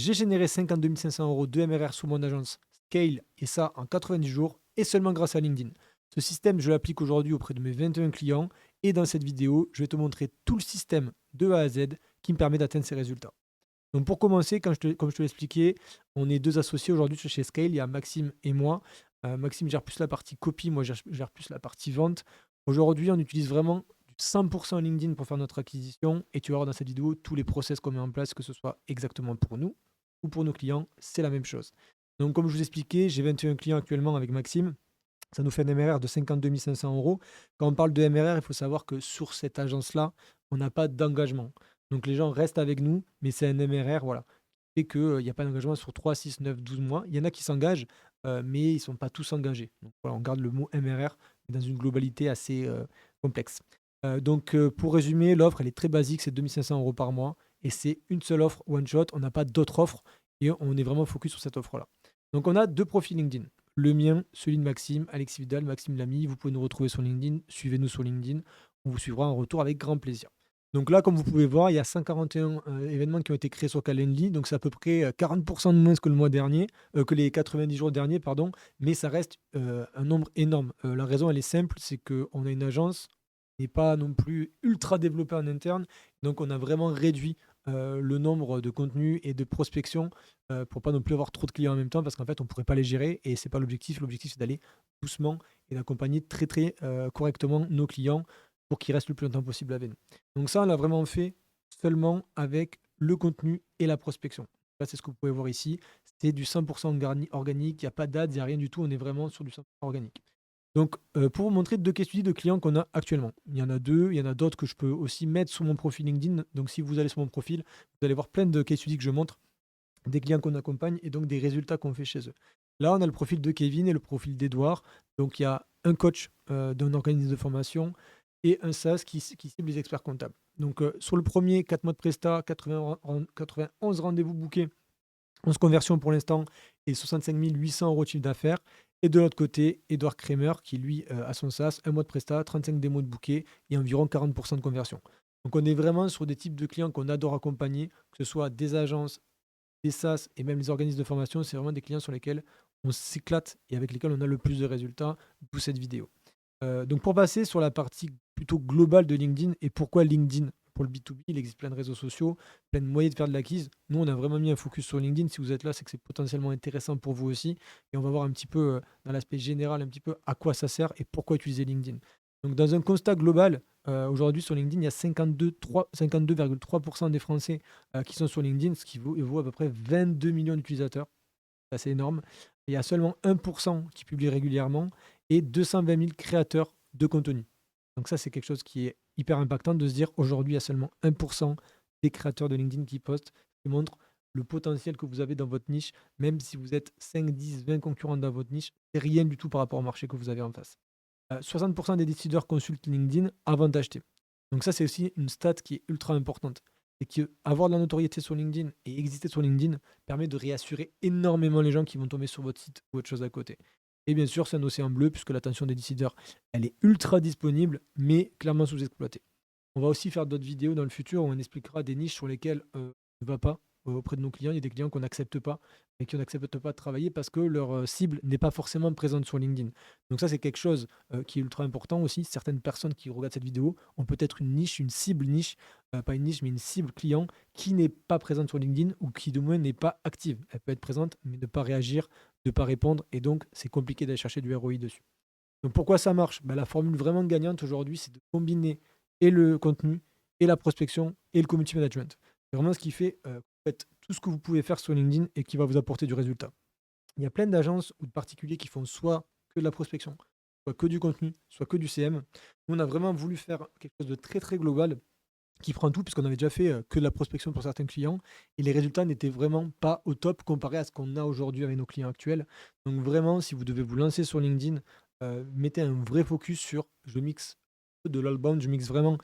J'ai généré 52 500 euros de MRR sur mon agence Scale et ça en 90 jours et seulement grâce à LinkedIn. Ce système, je l'applique aujourd'hui auprès de mes 21 clients et dans cette vidéo, je vais te montrer tout le système de A à Z qui me permet d'atteindre ces résultats. Donc pour commencer, comme je te l'ai expliqué, on est deux associés aujourd'hui chez Scale. Il y a Maxime et moi. Maxime gère plus la partie copie, moi je gère plus la partie vente. Aujourd'hui, on utilise vraiment du 100% LinkedIn pour faire notre acquisition. Et tu vas voir dans cette vidéo tous les process qu'on met en place, que ce soit exactement pour nous ou pour nos clients, c'est la même chose. Donc comme je vous expliquais, j'ai 21 clients actuellement avec Maxime. Ça nous fait un MRR de 52 500 euros. Quand on parle de MRR, il faut savoir que sur cette agence-là, on n'a pas d'engagement. Donc les gens restent avec nous, mais c'est un MRR, voilà, qui fait qu'il n'y a pas d'engagement sur 3, 6, 9, 12 mois. Il y en a qui s'engagent, mais ils ne sont pas tous engagés. Donc voilà, on garde le mot MRR dans une globalité assez complexe. Pour résumer, l'offre, elle est très basique, c'est 2500 euros par mois, et c'est une seule offre, one shot. On n'a pas d'autres offres, et on est vraiment focus sur cette offre-là. Donc on a deux profils LinkedIn. Le mien, celui de Maxime, Alexis Vidal, Maxime Lamy. Vous pouvez nous retrouver sur LinkedIn. Suivez-nous sur LinkedIn. On vous suivra en retour avec grand plaisir. Donc là, comme vous pouvez voir, il y a 141 événements qui ont été créés sur Calendly. Donc c'est à peu près 40% de moins que le mois dernier, que les 90 jours derniers, pardon. Mais ça reste un nombre énorme. La raison, elle est simple, c'est qu'on a une agence qui n'est pas non plus ultra développée en interne. Donc on a vraiment réduit le nombre de contenus et de prospection pour pas non plus avoir trop de clients en même temps parce qu'en fait on pourrait pas les gérer et c'est pas l'objectif. L'objectif c'est d'aller doucement et d'accompagner très correctement nos clients pour qu'ils restent le plus longtemps possible avec nous. Donc ça on l'a vraiment fait seulement avec le contenu et la prospection. Là c'est ce que vous pouvez voir ici, c'est du 100% organique, il n'y a pas d'ads, il n'y a rien du tout, on est vraiment sur du 100% organique. Donc, pour vous montrer deux cas studies de clients qu'on a actuellement. Il y en a deux, il y en a d'autres que je peux aussi mettre sur mon profil LinkedIn. Donc, si vous allez sur mon profil, vous allez voir plein de cas studies que je montre, des clients qu'on accompagne et donc des résultats qu'on fait chez eux. Là, on a le profil de Kevin et le profil d'Edouard. Donc, il y a un coach d'un organisme de formation et un SaaS qui cible les experts comptables. Donc, sur le premier, 4 mois de Presta, 91 rendez-vous bookés, 11 conversions pour l'instant et 65 800 euros de chiffre d'affaires. Et de l'autre côté, Edouard Kramer qui, lui, a son SaaS, un mois de Presta, 35 démos de bouquet et environ 40% de conversion. Donc, on est vraiment sur des types de clients qu'on adore accompagner, que ce soit des agences, des SaaS et même les organismes de formation. C'est vraiment des clients sur lesquels on s'éclate et avec lesquels on a le plus de résultats, d'où cette vidéo. Donc pour passer sur la partie plutôt globale de LinkedIn et pourquoi LinkedIn pour le B2B, il existe plein de réseaux sociaux, plein de moyens de faire de l'acquise. Nous, on a vraiment mis un focus sur LinkedIn. Si vous êtes là, c'est que c'est potentiellement intéressant pour vous aussi. Et on va voir un petit peu dans l'aspect général, un petit peu à quoi ça sert et pourquoi utiliser LinkedIn. Donc dans un constat global, aujourd'hui sur LinkedIn, il y a 52,3% des Français qui sont sur LinkedIn, ce qui vaut à peu près 22 millions d'utilisateurs. C'est assez énorme. Il y a seulement 1% qui publie régulièrement et 220 000 créateurs de contenu. Donc ça, c'est quelque chose qui est hyper impactant de se dire aujourd'hui, il y a seulement 1% des créateurs de LinkedIn qui postent, qui montrent le potentiel que vous avez dans votre niche, même si vous êtes 5, 10, 20 concurrents dans votre niche, c'est rien du tout par rapport au marché que vous avez en face. 60% des décideurs consultent LinkedIn avant d'acheter. Donc ça, c'est aussi une stat qui est ultra importante. C'est que avoir de la notoriété sur LinkedIn et exister sur LinkedIn permet de réassurer énormément les gens qui vont tomber sur votre site ou autre chose à côté. Et bien sûr, c'est un océan bleu puisque l'attention des décideurs, elle est ultra disponible, mais clairement sous-exploitée. On va aussi faire d'autres vidéos dans le futur où on expliquera des niches sur lesquelles on ne va pas auprès de nos clients. Il y a des clients qu'on n'accepte pas et qui n'acceptent pas de travailler parce que leur cible n'est pas forcément présente sur LinkedIn. Donc ça, c'est quelque chose qui est ultra important aussi. Certaines personnes qui regardent cette vidéo ont peut-être une niche, une cible niche, pas une niche, mais une cible client qui n'est pas présente sur LinkedIn ou qui, de moins, n'est pas active. Elle peut être présente, mais ne pas réagir, ne pas répondre. Et donc, c'est compliqué d'aller chercher du ROI dessus. Donc, pourquoi ça marche? La formule vraiment gagnante aujourd'hui, c'est de combiner et le contenu, et la prospection, et le community management. C'est vraiment ce qui fait en fait, tout ce que vous pouvez faire sur LinkedIn et qui va vous apporter du résultat. Il y a plein d'agences ou de particuliers qui font soit que de la prospection, soit que du contenu, soit que du CM. Nous, on a vraiment voulu faire quelque chose de très global qui prend tout, puisqu'on avait déjà fait que de la prospection pour certains clients, et les résultats n'étaient vraiment pas au top comparé à ce qu'on a aujourd'hui avec nos clients actuels. Donc vraiment, si vous devez vous lancer sur LinkedIn, mettez un vrai focus sur, je mixe de l'outbound, je mixe vraiment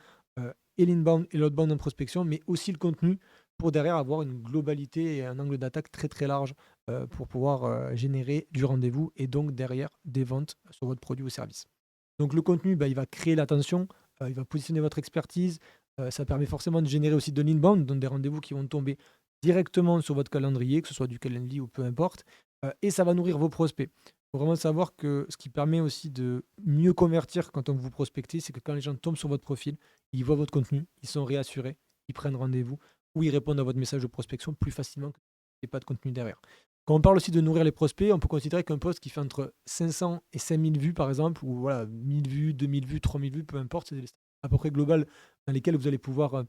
et l'inbound et l'outbound en prospection, mais aussi le contenu pour derrière avoir une globalité et un angle d'attaque très large pour pouvoir générer du rendez-vous et donc derrière des ventes sur votre produit ou service. Donc le contenu, il va créer l'attention, il va positionner votre expertise, ça permet forcément de générer aussi de l'inbound, donc des rendez-vous qui vont tomber directement sur votre calendrier, que ce soit du Calendly ou peu importe, et ça va nourrir vos prospects. Il faut vraiment savoir que ce qui permet aussi de mieux convertir quand on vous prospectez, c'est que quand les gens tombent sur votre profil, ils voient votre contenu, ils sont réassurés, ils prennent rendez-vous ou ils répondent à votre message de prospection plus facilement qu'il n'y ait pas de contenu derrière. Quand on parle aussi de nourrir les prospects, on peut considérer qu'un post qui fait entre 500 et 5000 vues, par exemple, ou voilà, 1000 vues, 2000 vues, 3000 vues, peu importe, c'est des stats à peu près globales dans lesquelles vous allez pouvoir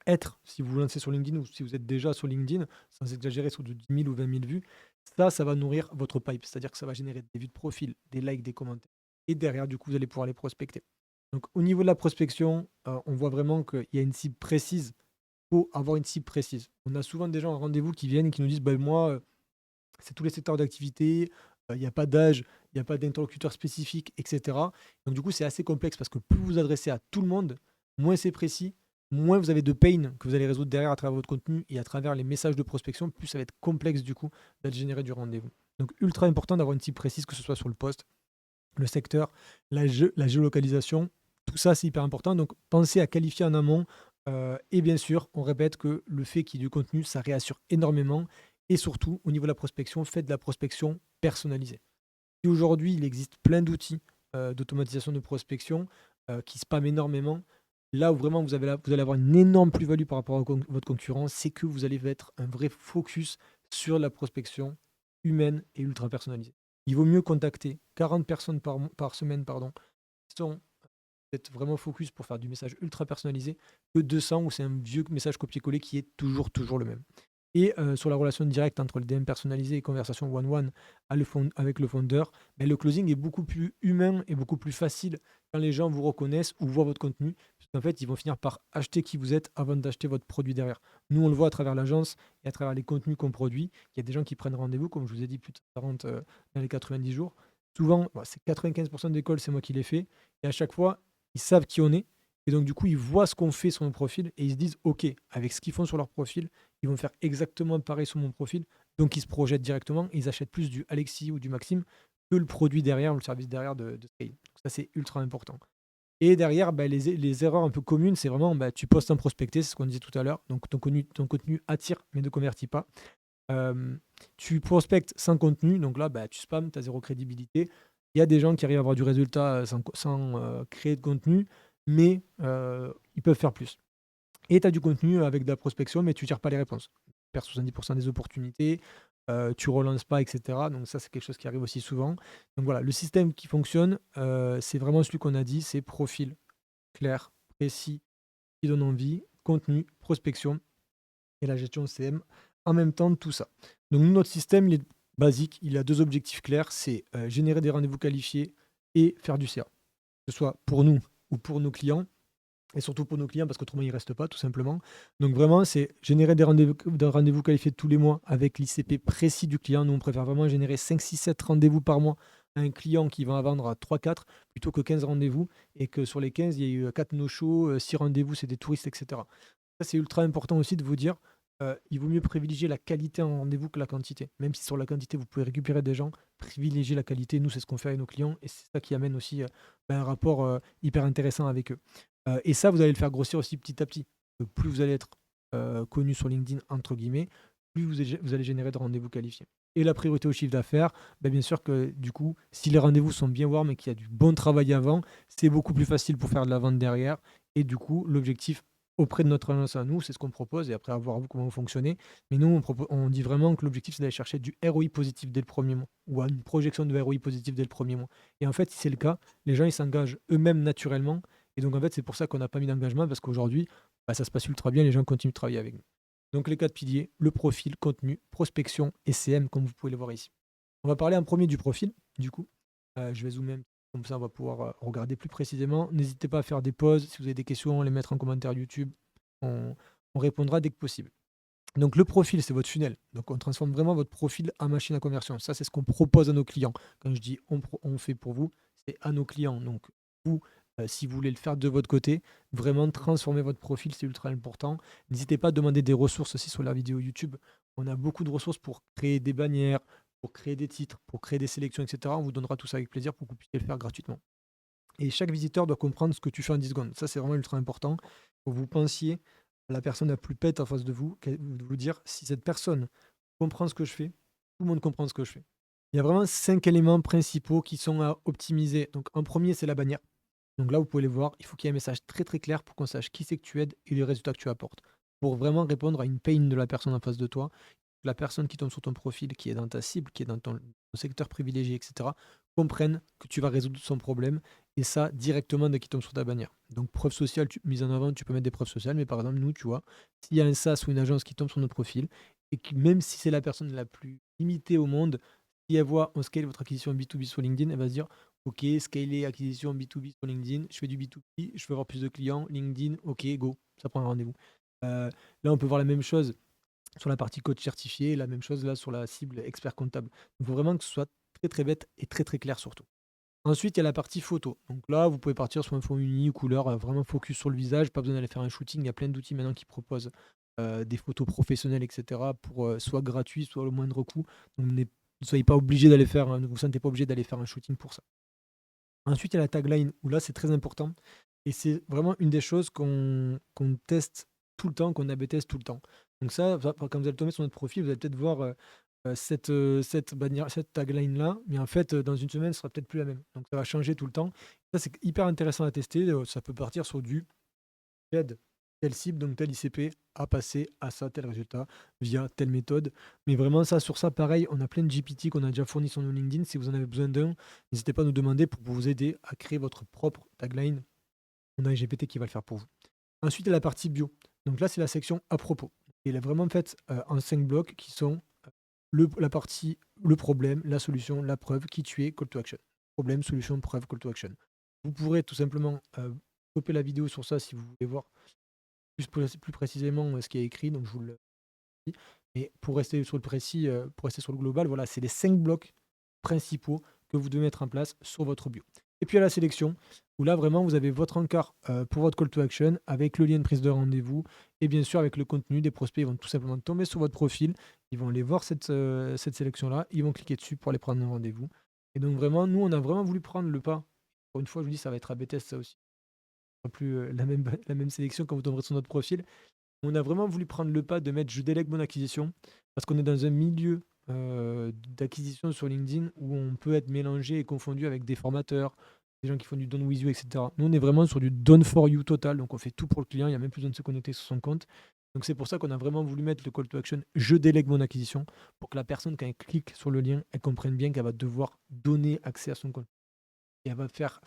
être, si vous vous lancez sur LinkedIn ou si vous êtes déjà sur LinkedIn, sans exagérer, sur de 10 000 ou 20 000 vues, ça va nourrir votre pipe. C'est-à-dire que ça va générer des vues de profil, des likes, des commentaires. Et derrière, du coup, vous allez pouvoir les prospecter. Donc, au niveau de la prospection, on voit vraiment qu'il y a une cible précise. Il faut avoir une cible précise. On a souvent des gens en rendez-vous qui viennent et qui nous disent, ben, moi, c'est tous les secteurs d'activité, il n'y a pas d'âge, il n'y a pas d'interlocuteur spécifique, etc. Donc du coup, c'est assez complexe parce que plus vous vous adressez à tout le monde, moins c'est précis, moins vous avez de pain que vous allez résoudre derrière à travers votre contenu et à travers les messages de prospection, plus ça va être complexe du coup d'être généré du rendez-vous. Donc ultra important d'avoir une cible précise, que ce soit sur le poste, le secteur, la géolocalisation, tout ça c'est hyper important. Donc pensez à qualifier en amont. Et bien sûr, on répète que le fait qu'il y ait du contenu, ça réassure énormément. Et surtout, au niveau de la prospection, faites de la prospection personnalisée. Et aujourd'hui, il existe plein d'outils d'automatisation de prospection qui spamment énormément. Là où vraiment vous allez avoir une énorme plus-value par rapport à votre concurrent, c'est que vous allez mettre un vrai focus sur la prospection humaine et ultra personnalisée. Il vaut mieux contacter 40 personnes par semaine, pardon, qui sont être vraiment focus pour faire du message ultra personnalisé, que 200 où c'est un vieux message copié-collé qui est toujours le même. Et sur la relation directe entre le DM personnalisé et conversation one-one avec le fondeur, ben, le closing est beaucoup plus humain et beaucoup plus facile quand les gens vous reconnaissent ou voient votre contenu. Parce qu'en fait, ils vont finir par acheter qui vous êtes avant d'acheter votre produit derrière. Nous, on le voit à travers l'agence et à travers les contenus qu'on produit. Il y a des gens qui prennent rendez-vous, comme je vous ai dit, plus de 40 dans les 90 jours. Souvent, c'est 95% des calls, c'est moi qui les fais. Et à chaque fois, ils savent qui on est. Et donc, du coup, ils voient ce qu'on fait sur mon profil et ils se disent, OK, avec ce qu'ils font sur leur profil, ils vont faire exactement pareil sur mon profil. Donc, ils se projettent directement et ils achètent plus du Alexis ou du Maxime que le produit derrière ou le service derrière de Scale. Donc, ça, c'est ultra important. Et derrière, bah, les erreurs un peu communes, c'est vraiment, bah, tu postes un prospecté, c'est ce qu'on disait tout à l'heure. Donc, ton contenu attire mais ne convertit pas. Euh, Tu prospectes sans contenu, donc là, bah, tu spams, tu as zéro crédibilité. Il y a des gens qui arrivent à avoir du résultat sans créer de contenu, mais ils peuvent faire plus. Et tu as du contenu avec de la prospection, mais tu ne tires pas les réponses. Tu perds 70% des opportunités, tu relances pas, etc. Donc ça, c'est quelque chose qui arrive aussi souvent. Donc voilà, le système qui fonctionne, c'est vraiment celui qu'on a dit, c'est profil clair, précis, qui donne envie, contenu, prospection et la gestion CM en même temps de tout ça. Donc nous, notre système, il est basique, il a deux objectifs clairs, c'est générer des rendez-vous qualifiés et faire du CA, que ce soit pour nous ou pour nos clients, et surtout pour nos clients parce qu'autrement ils ne restent pas tout simplement. Donc vraiment, c'est générer des rendez-vous qualifiés tous les mois avec l'ICP précis du client. Nous, on préfère vraiment générer 5, 6, 7 rendez-vous par mois à un client qui va vendre à 3, 4 plutôt que 15 rendez-vous et que sur les 15, il y a eu 4 no-shows, 6 rendez-vous, c'est des touristes, etc. Ça, c'est ultra important aussi de vous dire, il vaut mieux privilégier la qualité en rendez-vous que la quantité. Même si sur la quantité, vous pouvez récupérer des gens, privilégier la qualité. Nous, c'est ce qu'on fait avec nos clients et c'est ça qui amène aussi un rapport hyper intéressant avec eux. Et ça, vous allez le faire grossir aussi petit à petit. Plus vous allez être connu sur LinkedIn, entre guillemets, plus vous allez générer de rendez-vous qualifiés. Et la priorité au chiffre d'affaires, bien sûr que du coup, si les rendez-vous sont bien warm et qu'il y a du bon travail avant, c'est beaucoup plus facile pour faire de la vente derrière. Et du coup, l'objectif auprès de notre agence à nous, c'est ce qu'on propose et après à voir vous comment vous fonctionnez. Mais nous, on dit vraiment que l'objectif, c'est d'aller chercher du ROI positif dès le premier mois ou une projection de ROI positif dès le premier mois. Et en fait, si c'est le cas, les gens, ils s'engagent eux-mêmes naturellement. Et donc, en fait, c'est pour ça qu'on n'a pas mis d'engagement parce qu'aujourd'hui, ça se passe ultra bien, les gens continuent de travailler avec nous. Donc, les quatre piliers, le profil, contenu, prospection et CM, comme vous pouvez le voir ici. On va parler en premier du profil, du coup. Je vais zoomer un petit peu, comme ça on va pouvoir regarder plus précisément. N'hésitez pas à faire des pauses, si vous avez des questions, les mettre en commentaire YouTube. On répondra dès que possible. Donc le profil, c'est votre funnel. Donc on transforme vraiment votre profil en machine à conversion. Ça, c'est ce qu'on propose à nos clients. Quand je dis on fait pour vous, c'est à nos clients. Donc vous, si vous voulez le faire de votre côté, vraiment transformer votre profil, c'est ultra important. N'hésitez pas à demander des ressources aussi sur la vidéo YouTube. On a beaucoup de ressources pour créer des bannières, pour créer des titres, pour créer des sélections, etc. On vous donnera tout ça avec plaisir pour que vous puissiez le faire gratuitement. Et chaque visiteur doit comprendre ce que tu fais en 10 secondes. Ça, c'est vraiment ultra important. Il faut que vous pensiez la personne la plus pète en face de vous, de vous dire si cette personne comprend ce que je fais, tout le monde comprend ce que je fais. Il y a vraiment 5 éléments principaux qui sont à optimiser. Donc en premier, c'est la bannière. Donc là, vous pouvez les voir, il faut qu'il y ait un message très très clair pour qu'on sache qui c'est que tu aides et les résultats que tu apportes. Pour vraiment répondre à une pain de la personne en face de toi, la personne qui tombe sur ton profil, qui est dans ta cible, qui est dans ton secteur privilégié, etc., comprenne que tu vas résoudre son problème et ça directement dès qu'il tombe sur ta bannière. Donc preuve sociale, mise en avant, tu peux mettre des preuves sociales, mais par exemple, nous, tu vois, s'il y a un SaaS ou une agence qui tombe sur notre profil et qui, même si c'est la personne la plus limitée au monde, si elle voit on scale votre acquisition B2B sur LinkedIn, elle va se dire ok, scaler acquisition B2B sur LinkedIn, je fais du B2B, je veux avoir plus de clients, LinkedIn, ok, go, ça prend un rendez-vous. Là, on peut voir la même chose sur la partie coach certifié, la même chose là sur la cible expert comptable. Il faut vraiment que ce soit très très bête et très très clair surtout. Ensuite, il y a la partie photo. Donc là, vous pouvez partir sur un fond uni, couleur, vraiment focus sur le visage, pas besoin d'aller faire un shooting. Il y a plein d'outils maintenant qui proposent des photos professionnelles, etc. pour soit gratuit, soit au moindre coût. Donc ne soyez pas obligé d'aller faire, ne vous sentez pas obligé d'aller faire un shooting pour ça. Ensuite, il y a la tagline, où là, c'est très important. Et c'est vraiment une des choses qu'on teste tout le temps, qu'on AB teste tout le temps. Donc ça, quand vous allez tomber sur notre profil, vous allez peut-être voir cette bannière, cette tagline-là, mais en fait, dans une semaine, ce sera peut-être plus la même. Donc ça va changer tout le temps. Ça, c'est hyper intéressant à tester. Ça peut partir sur du j'aide telle cible, donc tel ICP, à passer à ça, tel résultat, via telle méthode. Mais vraiment, ça, sur ça, pareil, on a plein de GPT qu'on a déjà fournis sur nos LinkedIn. Si vous en avez besoin d'un, n'hésitez pas à nous demander pour vous aider à créer votre propre tagline. On a un GPT qui va le faire pour vous. Ensuite, il y a la partie bio. Donc là, c'est la section à propos. Et elle est vraiment faite en 5 blocs qui sont la partie, le problème, la solution, la preuve, qui tu es, call to action. Problème, solution, preuve, call to action. Vous pourrez tout simplement copier la vidéo sur ça si vous voulez voir plus précisément ce qui est écrit. Donc je vous le dis. Mais pour rester sur le précis, pour rester sur le global, voilà, c'est les 5 blocs principaux que vous devez mettre en place sur votre bio. Et puis à la sélection, où là vraiment vous avez votre encart pour votre call to action avec le lien de prise de rendez-vous et bien sûr avec le contenu. Des prospects ils vont tout simplement tomber sur votre profil, ils vont aller voir cette sélection-là, ils vont cliquer dessus pour aller prendre un rendez-vous. Et donc vraiment, nous on a vraiment voulu prendre le pas. Pour une fois, je vous dis, ça va être à B-test ça aussi. Ce sera plus la même sélection quand vous tomberez sur notre profil. On a vraiment voulu prendre le pas de mettre je délègue mon acquisition parce qu'on est dans un milieu d'acquisition sur LinkedIn où on peut être mélangé et confondu avec des formateurs, des gens qui font du done with you, etc. Nous, on est vraiment sur du done for you total, donc on fait tout pour le client, il n'y a même plus besoin de se connecter sur son compte. Donc c'est pour ça qu'on a vraiment voulu mettre le call to action je délègue mon acquisition pour que la personne, quand elle clique sur le lien, elle comprenne bien qu'elle va devoir donner accès à son compte. Et elle va faire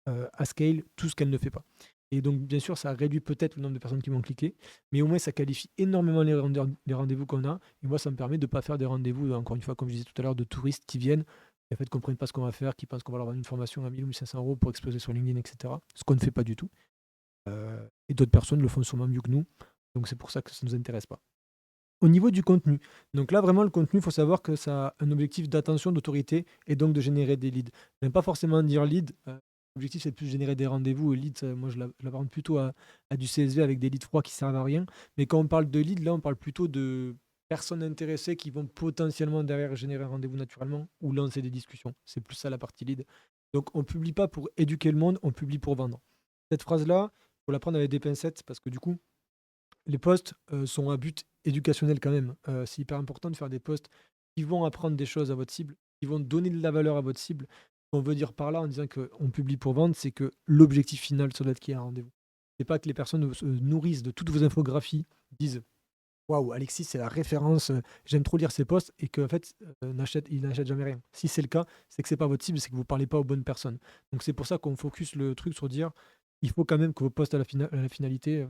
à scale tout ce qu'elle ne fait pas. Et donc, bien sûr, ça réduit peut-être le nombre de personnes qui vont cliquer, mais au moins, ça qualifie énormément les rendez-vous qu'on a. Et moi, ça me permet de ne pas faire des rendez-vous, encore une fois, comme je disais tout à l'heure, de touristes qui viennent, et en fait, ne comprennent pas ce qu'on va faire, qui pensent qu'on va leur vendre une formation à 1000 ou 1500 euros pour exploser sur LinkedIn, etc. Ce qu'on ne fait pas du tout. Et d'autres personnes le font sûrement mieux que nous. Donc, c'est pour ça que ça ne nous intéresse pas. Au niveau du contenu, donc là vraiment le contenu, il faut savoir que ça a un objectif d'attention, d'autorité et donc de générer des leads. Même pas forcément dire lead, l'objectif c'est de plus générer des rendez-vous. Lead, moi je l'apparente plutôt à du CSV avec des leads froids qui servent à rien. Mais quand on parle de lead, là on parle plutôt de personnes intéressées qui vont potentiellement derrière générer un rendez-vous naturellement ou lancer des discussions. C'est plus ça la partie lead. Donc on publie pas pour éduquer le monde, on publie pour vendre. Cette phrase-là, il faut la prendre avec des pincettes parce que du coup, les posts sont à but éducationnel quand même. C'est hyper important de faire des posts qui vont apprendre des choses à votre cible, qui vont donner de la valeur à votre cible. Ce qu'on veut dire par là en disant qu'on publie pour vendre, c'est que l'objectif final, ça doit être qu'il y ait un rendez-vous. C'est pas que les personnes se nourrissent de toutes vos infographies, disent waouh, Alexis, c'est la référence, j'aime trop lire ses posts, et qu'en fait, ils n'achètent jamais rien. Si c'est le cas, c'est que c'est pas votre cible, c'est que vous parlez pas aux bonnes personnes. Donc c'est pour ça qu'on focus le truc sur dire il faut quand même que vos posts à la finalité,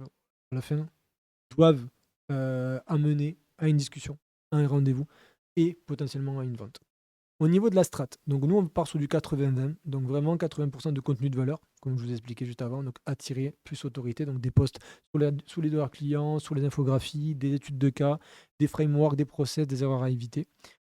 à la fin, doivent amener à une discussion, à un rendez-vous et potentiellement à une vente. Au niveau de la strat, donc nous on part sur du 80-20, donc vraiment 80% de contenu de valeur, comme je vous ai expliqué juste avant, donc attirer plus autorité, donc des posts sur les dollars clients, sur les infographies, des études de cas, des frameworks, des process, des erreurs à éviter.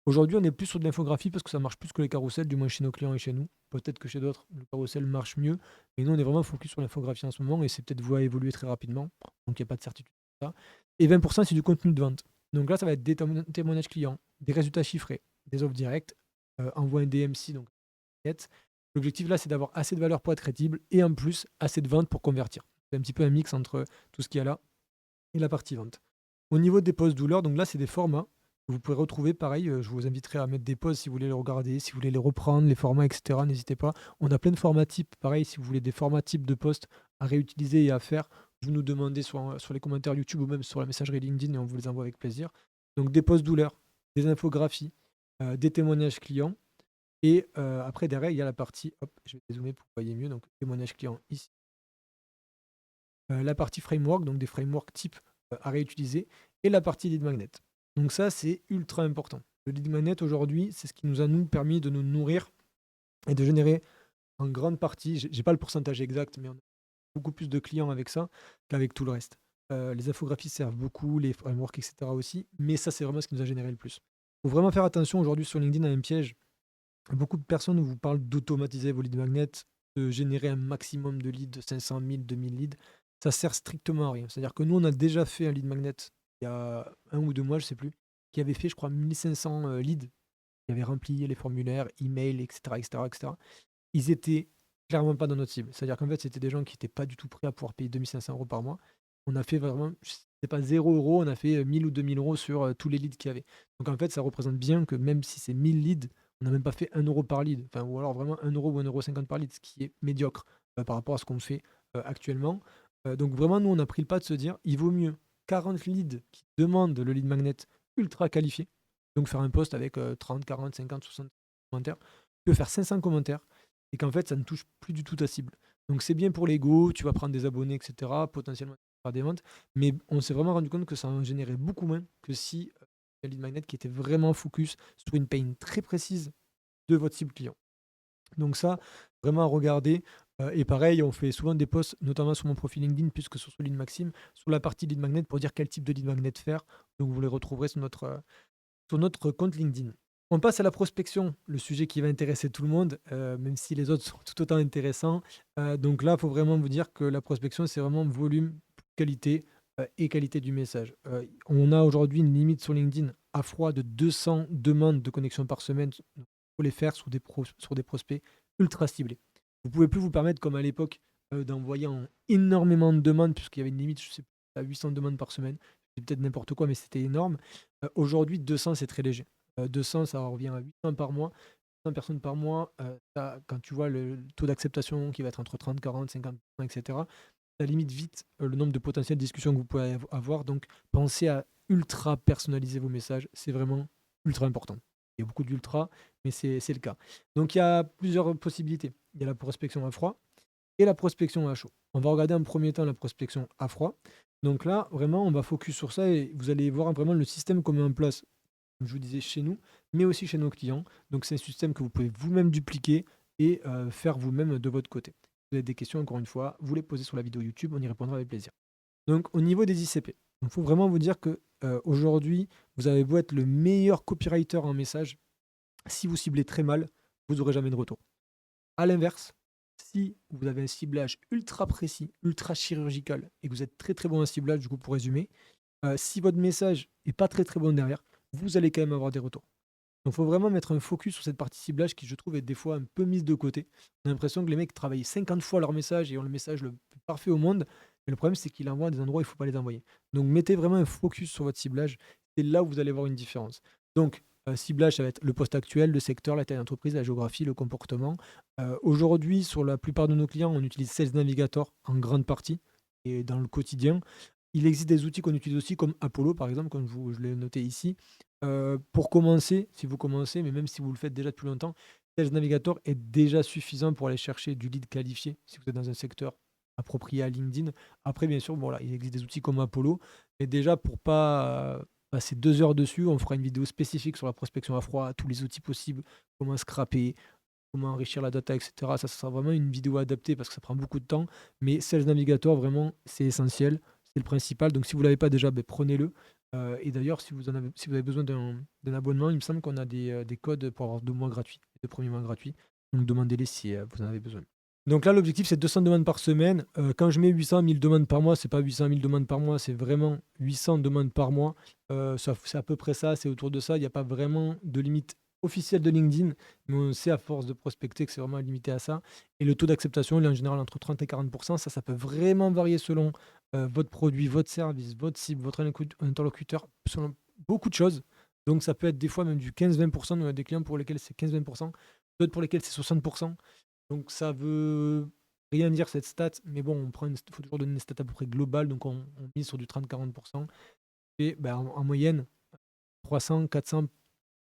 Aujourd'hui, on est plus sur de l'infographie parce que ça marche plus que les carousels, du moins chez nos clients et chez nous. Peut-être que chez d'autres, le carrousel marche mieux, mais nous on est vraiment focus sur l'infographie en ce moment et c'est peut-être voué à évoluer très rapidement, donc il n'y a pas de certitude sur ça. Et 20%, c'est du contenu de vente. Donc là, ça va être des témoignages clients, des résultats chiffrés, des offres directes, envoie un DMC, donc net. L'objectif là, c'est d'avoir assez de valeur pour être crédible et en plus assez de ventes pour convertir. C'est un petit peu un mix entre tout ce qu'il y a là et la partie vente. Au niveau des pauses douleurs, donc là, c'est des formats que vous pouvez retrouver. Pareil, je vous inviterai à mettre des pauses si vous voulez les regarder, si vous voulez les reprendre, les formats, etc. N'hésitez pas. On a plein de formats types. Pareil, si vous voulez des formats types de posts à réutiliser et à faire, vous nous demandez sur les commentaires YouTube ou même sur la messagerie LinkedIn et on vous les envoie avec plaisir. Donc des pauses douleurs, des infographies, des témoignages clients. Et après, derrière, il y a la partie, hop, je vais dézoomer pour que vous voyez mieux. Donc, témoignage client ici. La partie framework, donc des frameworks types à réutiliser. Et la partie lead magnet. Donc, ça, c'est ultra important. Le lead magnet, aujourd'hui, c'est ce qui nous a permis de nous nourrir et de générer en grande partie, j'ai pas le pourcentage exact, mais on a beaucoup plus de clients avec ça qu'avec tout le reste. Les infographies servent beaucoup, les frameworks, etc. aussi. Mais ça, c'est vraiment ce qui nous a généré le plus. Il faut vraiment faire attention aujourd'hui sur LinkedIn à un piège. Beaucoup de personnes vous parlent d'automatiser vos leads magnets, de générer un maximum de leads, de 500 000, 2000 leads. Ça sert strictement à rien. C'est-à-dire que nous, on a déjà fait un lead magnet il y a 1 ou 2 mois, je ne sais plus, qui avait fait, je crois, 1500 leads, qui avait rempli les formulaires, email, etc., etc., etc. Ils étaient clairement pas dans notre cible. C'est-à-dire qu'en fait, c'était des gens qui n'étaient pas du tout prêts à pouvoir payer 2500 euros par mois. On a fait vraiment, c'est pas 0 euros, on a fait 1000 ou 2000 euros sur tous les leads qu'il y avait. Donc en fait, ça représente bien que même si c'est 1000 leads, on n'a même pas fait 1 euro par lead. Enfin, ou alors vraiment 1 euro ou 1,50 € par lead, ce qui est médiocre par rapport à ce qu'on fait actuellement. Donc vraiment, nous, on a pris le pas de se dire, il vaut mieux 40 leads qui demandent le lead magnet ultra qualifié, donc faire un post avec 30, 40, 50, 60 commentaires, que faire 500 commentaires et qu'en fait, ça ne touche plus du tout ta cible. Donc c'est bien pour l'ego, tu vas prendre des abonnés, etc. Potentiellement, tu vas faire des ventes, mais on s'est vraiment rendu compte que ça en générait beaucoup moins que si un lead magnet qui était vraiment focus sur une pain très précise de votre cible client. Donc ça, vraiment à regarder. Et pareil, on fait souvent des posts, notamment sur mon profil LinkedIn, puisque sur Lead Maxime, sur la partie lead magnet pour dire quel type de lead magnet faire. Donc vous les retrouverez sur notre compte LinkedIn. On passe à la prospection, le sujet qui va intéresser tout le monde, même si les autres sont tout autant intéressants. Donc là, il faut vraiment vous dire que la prospection, c'est vraiment volume, qualité et qualité du message. On a aujourd'hui une limite sur LinkedIn à froid de 200 demandes de connexion par semaine. Il faut les faire sur des prospects ultra ciblés. Vous ne pouvez plus vous permettre, comme à l'époque, d'envoyer énormément de demandes, puisqu'il y avait une limite, je sais pas, à 800 demandes par semaine. C'est peut-être n'importe quoi, mais c'était énorme. Aujourd'hui, 200, c'est très léger. 200, ça revient à 800 par mois. 800 personnes par mois, quand tu vois le taux d'acceptation qui va être entre 30, 40, 50, etc., ça limite vite le nombre de potentielles discussions que vous pouvez avoir. Donc, pensez à ultra personnaliser vos messages. C'est vraiment ultra important. Il y a beaucoup d'ultra, mais c'est le cas. Donc, il y a plusieurs possibilités. Il y a la prospection à froid et la prospection à chaud. On va regarder en premier temps la prospection à froid. Donc là, vraiment, on va focus sur ça et vous allez voir vraiment le système qu'on met en place, comme je vous disais, chez nous, mais aussi chez nos clients. Donc c'est un système que vous pouvez vous-même dupliquer et faire vous-même de votre côté. Si vous avez des questions, encore une fois, vous les posez sur la vidéo YouTube, on y répondra avec plaisir. Donc au niveau des ICP, il faut vraiment vous dire que aujourd'hui, vous avez beau être le meilleur copywriter en message, si vous ciblez très mal, vous n'aurez jamais de retour. À l'inverse, si vous avez un ciblage ultra précis, ultra chirurgical, et que vous êtes très très bon en ciblage, du coup pour résumer, si votre message n'est pas très très bon derrière, vous allez quand même avoir des retours. Donc il faut vraiment mettre un focus sur cette partie ciblage qui, je trouve, est des fois un peu mise de côté. On a l'impression que les mecs travaillent 50 fois leur message et ont le message le plus parfait au monde. Mais le problème, c'est qu'ils l'envoient à des endroits où il ne faut pas les envoyer. Donc mettez vraiment un focus sur votre ciblage. C'est là où vous allez voir une différence. Donc, ciblage, ça va être le poste actuel, le secteur, la taille d'entreprise, la géographie, le comportement. Aujourd'hui, sur la plupart de nos clients, on utilise Sales Navigator en grande partie et dans le quotidien. Il existe des outils qu'on utilise aussi comme Apollo, par exemple, comme je l'ai noté ici. Pour commencer, si vous commencez, mais même si vous le faites déjà depuis longtemps, Sales Navigator est déjà suffisant pour aller chercher du lead qualifié si vous êtes dans un secteur approprié à LinkedIn. Après, bien sûr, voilà, il existe des outils comme Apollo, mais déjà pour pas passer 2 heures dessus, on fera une vidéo spécifique sur la prospection à froid, tous les outils possibles, comment scraper, comment enrichir la data, etc. Ça sera vraiment une vidéo adaptée parce que ça prend beaucoup de temps, mais Sales Navigator, vraiment, c'est essentiel, c'est le principal. Donc si vous ne l'avez pas déjà, ben, prenez-le. Et d'ailleurs, si vous avez besoin d'un abonnement, il me semble qu'on a des codes pour avoir 2 mois gratuits, 2 premiers mois gratuits. Donc demandez-les si vous en avez besoin. Donc là, l'objectif, c'est 200 demandes par semaine. Quand je mets 800 000 demandes par mois, c'est pas 800 000 demandes par mois, c'est vraiment 800 demandes par mois. C'est à peu près ça, c'est autour de ça. Il n'y a pas vraiment de limite officiel de LinkedIn, mais on sait à force de prospecter que c'est vraiment limité à ça. Et le taux d'acceptation, il est en général entre 30 et 40. Ça peut vraiment varier selon votre produit, votre service, votre cible, votre interlocuteur, selon beaucoup de choses. Donc ça peut être des fois même du 15-20%, on a des clients pour lesquels c'est 15-20%, d'autres pour lesquels c'est 60%. Donc ça veut rien dire cette stat, mais bon, faut toujours donner une stat à peu près globale, donc on mise sur du 30-40%. Et ben, en moyenne, 300-400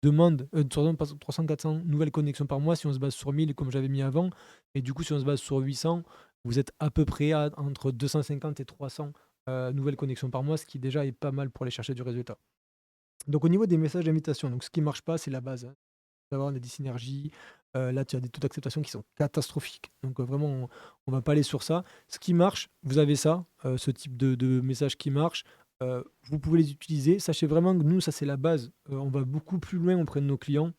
demandes, pardon, pas 300-400 nouvelles connexions par mois si on se base sur 1000 comme j'avais mis avant. Et du coup, si on se base sur 800, vous êtes à peu près entre 250 et 300 nouvelles connexions par mois, ce qui déjà est pas mal pour aller chercher du résultat. Donc au niveau des messages d'invitation, donc ce qui marche pas, c'est la base, hein. D'avoir des synergies. Là, tu as des taux d'acceptation qui sont catastrophiques. Donc, vraiment, on va pas aller sur ça. Ce qui marche, vous avez ça, ce type de message qui marche. Vous pouvez les utiliser. Sachez vraiment que nous, ça, c'est la base. On va beaucoup plus loin auprès de nos clients.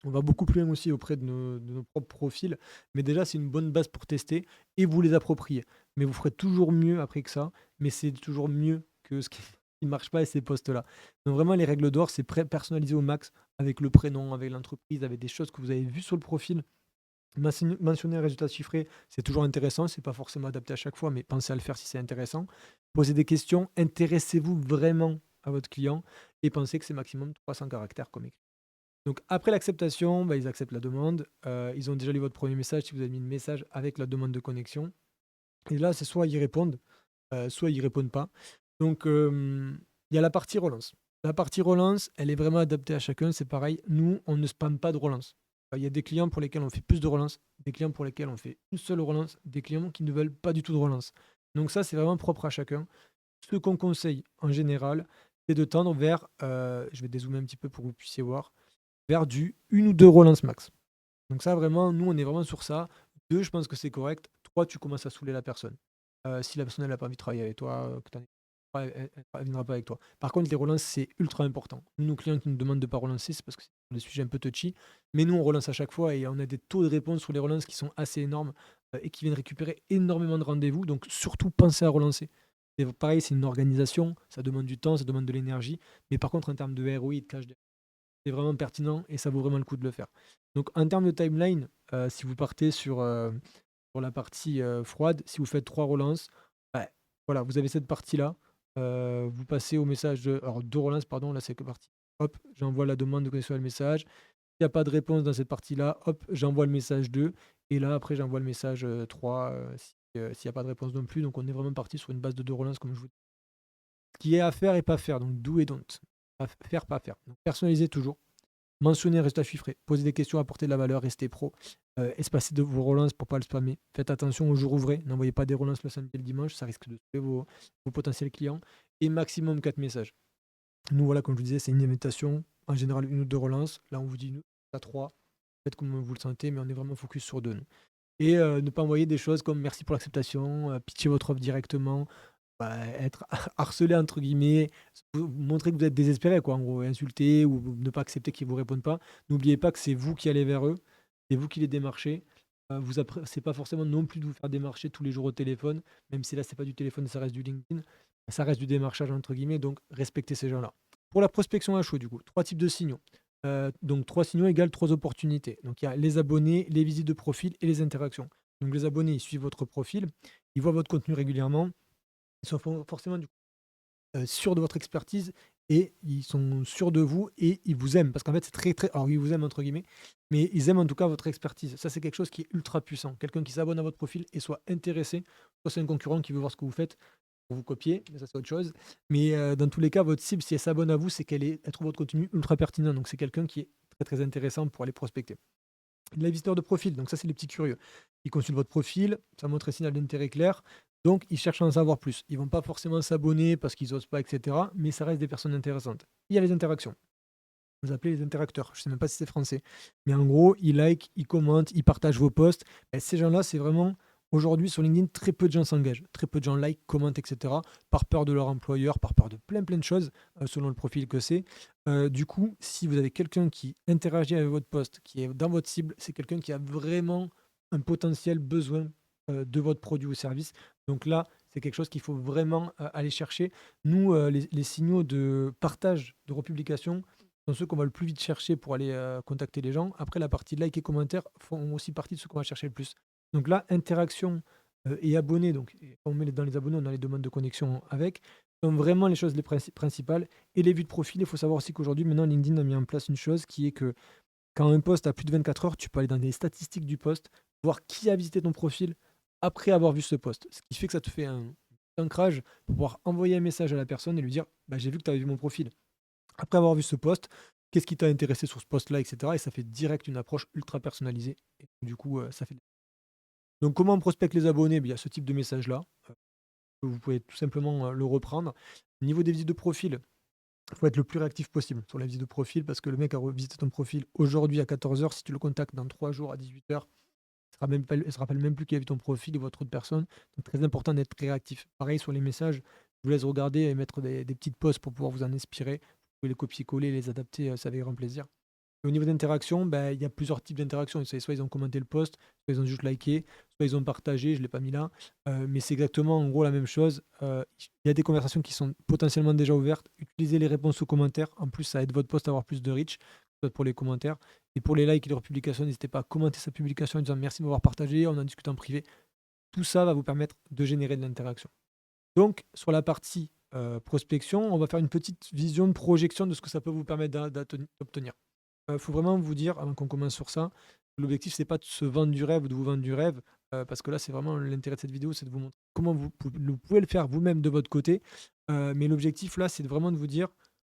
On va beaucoup plus loin aussi auprès de nos propres profils. Mais déjà, c'est une bonne base pour tester et vous les approprier. Mais vous ferez toujours mieux après que ça. Mais c'est toujours mieux que ce qui ne marche pas et ces postes-là. Donc vraiment, les règles d'or, c'est personnaliser au max avec le prénom, avec l'entreprise, avec des choses que vous avez vues sur le profil. Mentionner un résultat chiffré, c'est toujours intéressant. C'est pas forcément adapté à chaque fois, mais pensez à le faire si c'est intéressant. Posez des questions. Intéressez-vous vraiment à votre client et pensez que c'est maximum 300 caractères comme écrit. Donc après l'acceptation, bah, ils acceptent la demande. Ils ont déjà lu votre premier message si vous avez mis le message avec la demande de connexion. Et là, c'est soit ils répondent, soit ils répondent pas. Donc il y a la partie relance. La partie relance, elle est vraiment adaptée à chacun, c'est pareil. Nous, on ne spamme pas de relance. Il y a des clients pour lesquels on fait plus de relance, des clients pour lesquels on fait une seule relance, des clients qui ne veulent pas du tout de relance. Donc ça, c'est vraiment propre à chacun. Ce qu'on conseille en général, c'est de tendre vers, je vais dézoomer un petit peu pour que vous puissiez voir, vers du une ou 2 relances max. Donc ça vraiment, nous on est vraiment sur ça. 2, je pense que c'est correct. 3, tu commences à saouler la personne. Si la personne elle a pas envie de travailler avec toi, que tu pas, elle viendra pas avec toi. Par contre, les relances, c'est ultra important. Nous, nos clients qui nous demandent de pas relancer, c'est parce que c'est des sujets un peu touchy. Mais nous, on relance à chaque fois et on a des taux de réponse sur les relances qui sont assez énormes, et qui viennent récupérer énormément de rendez-vous. Donc surtout, pensez à relancer. C'est pareil, c'est une organisation, ça demande du temps, ça demande de l'énergie. Mais par contre, en termes de ROI et de cash, c'est vraiment pertinent et ça vaut vraiment le coup de le faire. Donc en termes de timeline, si vous partez sur la partie, froide, si vous faites 3 relances, bah, voilà, vous avez cette partie-là, vous passez au message de alors 2 relances pardon, là c'est que parti. Hop, j'envoie la demande de connexion à le message. S'il y a pas de réponse dans cette partie-là, hop, j'envoie le message 2 et là après j'envoie le message, 3, si, s'il y a pas de réponse non plus. Donc on est vraiment parti sur une base de 2 relances comme je vous dis. Ce qui est à faire et pas faire, donc do et don't. Faire, pas faire. Donc personnalisez toujours. Mentionnez un résultat chiffré, posez des questions, apportez de la valeur, restez pro. Espacez de vos relances pour ne pas le spammer. Faites attention aux jours ouvrés, n'envoyez pas des relances le samedi et le dimanche, ça risque de tuer vos potentiels clients. Et maximum 4 messages. Nous, voilà, comme je vous disais, c'est une invitation, en général une ou deux relances. Là, on vous dit à 3, faites comme vous le sentez, mais on est vraiment focus sur 2. Et ne pas envoyer des choses comme merci pour l'acceptation, pitcher votre offre directement, bah, être harcelé entre guillemets, montrer que vous êtes désespéré quoi, en gros, insulter ou ne pas accepter qu'ils vous répondent pas. N'oubliez pas que c'est vous qui allez vers eux, c'est vous qui les démarchez. C'est pas forcément non plus de vous faire démarcher tous les jours au téléphone, même si là c'est pas du téléphone, ça reste du LinkedIn, ça reste du démarchage entre guillemets, donc respectez ces gens-là. Pour la prospection à chaud du coup, 3 types de signaux. Donc 3 signaux égale 3 opportunités. Donc il y a les abonnés, les visites de profil et les interactions. Donc les abonnés, ils suivent votre profil, ils voient votre contenu régulièrement, ils sont forcément du coup, sûrs de votre expertise et ils sont sûrs de vous et ils vous aiment. Parce qu'en fait, c'est très, très alors ils vous aiment entre guillemets, mais ils aiment en tout cas votre expertise. Ça, c'est quelque chose qui est ultra puissant. Quelqu'un qui s'abonne à votre profil et soit intéressé, soit c'est un concurrent qui veut voir ce que vous faites pour vous copier, mais ça, c'est autre chose. Mais dans tous les cas, votre cible, si elle s'abonne à vous, c'est elle trouve votre contenu ultra pertinent. Donc c'est quelqu'un qui est très, très intéressant pour aller prospecter. Les visiteurs de profil, donc ça, c'est les petits curieux. Ils consultent votre profil, ça montre un signal d'intérêt clair, donc ils cherchent à en savoir plus. Ils vont pas forcément s'abonner parce qu'ils osent pas, etc., mais ça reste des personnes intéressantes. Il y a les interactions. Vous appelez les interacteurs, je sais même pas si c'est français. Mais en gros, ils like, ils commentent, ils partagent vos posts. Et ces gens-là, c'est vraiment, aujourd'hui sur LinkedIn, très peu de gens s'engagent. Très peu de gens like, commentent, etc. Par peur de leur employeur, par peur de plein plein de choses, selon le profil que c'est. Du coup, si vous avez quelqu'un qui interagit avec votre post, qui est dans votre cible, c'est quelqu'un qui a vraiment un potentiel besoin de votre produit ou service. Donc là, c'est quelque chose qu'il faut vraiment aller chercher. Nous, les signaux de partage, de republication, sont ceux qu'on va le plus vite chercher pour aller contacter les gens. Après, la partie like et commentaires font aussi partie de ceux qu'on va chercher le plus. Donc là, interaction et abonnés, donc quand on met dans les abonnés, on a les demandes de connexion avec, sont vraiment les choses les principales. Et les vues de profil, il faut savoir aussi qu'aujourd'hui, maintenant, LinkedIn a mis en place une chose qui est que quand un post a plus de 24 heures, tu peux aller dans les statistiques du post, voir qui a visité ton profil après avoir vu ce post. Ce qui fait que ça te fait un ancrage pour pouvoir envoyer un message à la personne et lui dire bah, j'ai vu que tu avais vu mon profil. Après avoir vu ce post, qu'est-ce qui t'a intéressé sur ce post-là, etc. Et ça fait direct une approche ultra personnalisée. Et du coup, ça fait. Donc, comment on prospecte les abonnés? Il y a ce type de message-là. Vous pouvez tout simplement le reprendre. Au niveau des visites de profil, il faut être le plus réactif possible sur la visite de profil parce que le mec a revisité ton profil aujourd'hui à 14 heures. Si tu le contactes dans 3 jours à 18 heures, il ne se rappelle même plus qu'il a vu ton profil et votre autre personne. Donc, très important d'être réactif. Pareil sur les messages, je vous laisse regarder et mettre des petites pauses pour pouvoir vous en inspirer. Vous pouvez les copier-coller, les adapter, ça avec grand plaisir. Et au niveau d'interaction, il y a plusieurs types d'interactions. Soit ils ont commenté le post, soit ils ont juste liké, soit ils ont partagé, je ne l'ai pas mis là. Mais c'est exactement en gros la même chose. Il y a des conversations qui sont potentiellement déjà ouvertes. Utilisez les réponses aux commentaires. En plus, ça aide votre post à avoir plus de reach, soit pour les commentaires. Et pour les likes et les republications, n'hésitez pas à commenter sa publication en disant merci de m'avoir partagé, on en discute en privé. Tout ça va vous permettre de générer de l'interaction. Donc, sur la partie prospection, on va faire une petite vision de projection de ce que ça peut vous permettre d'obtenir. Faut vraiment vous dire, avant qu'on commence sur ça, l'objectif, c'est pas de se vendre du rêve ou de vous vendre du rêve, parce que là, c'est vraiment l'intérêt de cette vidéo, c'est de vous montrer comment vous pouvez le faire vous-même de votre côté. Mais l'objectif là, c'est vraiment de vous dire: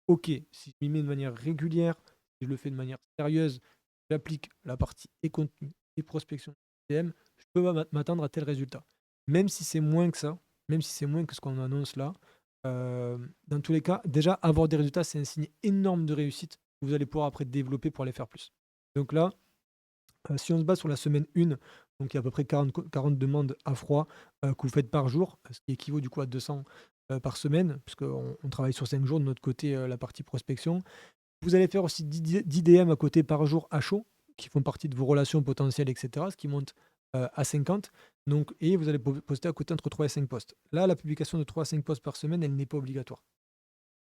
«OK, si je m'y mets de manière régulière, si je le fais de manière sérieuse, j'applique la partie et contenu et prospection CM, je peux m'attendre à tel résultat». Même si c'est moins que ça, même si c'est moins que ce qu'on annonce là, dans tous les cas, déjà avoir des résultats, c'est un signe énorme de réussite vous allez pouvoir après développer pour aller faire plus. Donc là, si on se base sur la semaine 1, donc il y a à peu près 40 demandes à froid que vous faites par jour, ce qui équivaut du coup à 200 par semaine, puisqu'on travaille sur 5 jours de notre côté, la partie prospection. Vous allez faire aussi 10 DM à côté par jour à chaud, qui font partie de vos relations potentielles, etc., ce qui monte à 50. Donc, et vous allez poster à côté entre 3 et 5 posts. Là, la publication de 3 à 5 posts par semaine, elle n'est pas obligatoire.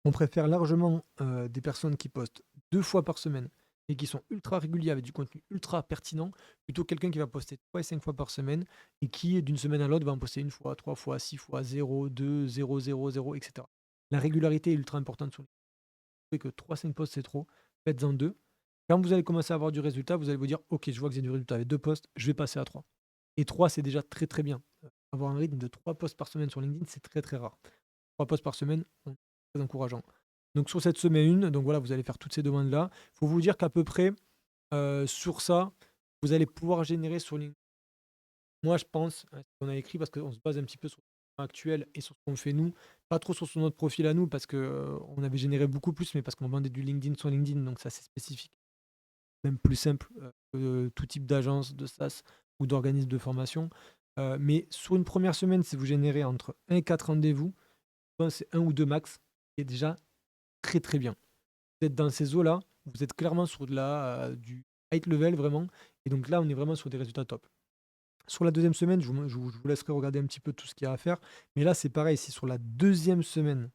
On préfère largement des personnes qui postent 2 fois par semaine et qui sont ultra réguliers avec du contenu ultra pertinent, plutôt que quelqu'un qui va poster 3 et 5 fois par semaine et qui, d'une semaine à l'autre, va en poster 1 fois, 3 fois, 6 fois, 0, 2, 0, 0, 0, etc. La régularité est ultra importante sur les que 3-5 posts, c'est trop, faites-en 2. Quand vous allez commencer à avoir du résultat, vous allez vous dire: «OK, je vois que j'ai du résultat avec 2 posts, je vais passer à 3». Et 3, c'est déjà très, très bien. Avoir un rythme de 3 posts par semaine sur LinkedIn, c'est très, très rare. 3 posts par semaine, très encourageant. Donc sur cette semaine 1, donc voilà, vous allez faire toutes ces demandes-là. Il faut vous dire qu'à peu près, sur ça, vous allez pouvoir générer sur LinkedIn. Moi, je pense, ce qu'on a écrit parce qu'on se base un petit peu sur le temps actuel et sur ce qu'on fait nous, pas trop sur notre profil à nous parce que, on avait généré beaucoup plus, mais parce qu'on vendait du LinkedIn sur LinkedIn, donc c'est assez spécifique, même plus simple, que tout type d'agence, de SaaS ou d'organisme de formation. Mais sur une première semaine, si vous générez entre 1 et 4 rendez-vous, je pense que c'est 1 ou 2 max, qui est déjà très, très bien. Vous êtes dans ces eaux-là, vous êtes clairement sur du high level vraiment et donc là, on est vraiment sur des résultats top. Sur la deuxième semaine, je vous laisserai regarder un petit peu tout ce qu'il y a à faire, mais là, c'est pareil, si sur la deuxième semaine,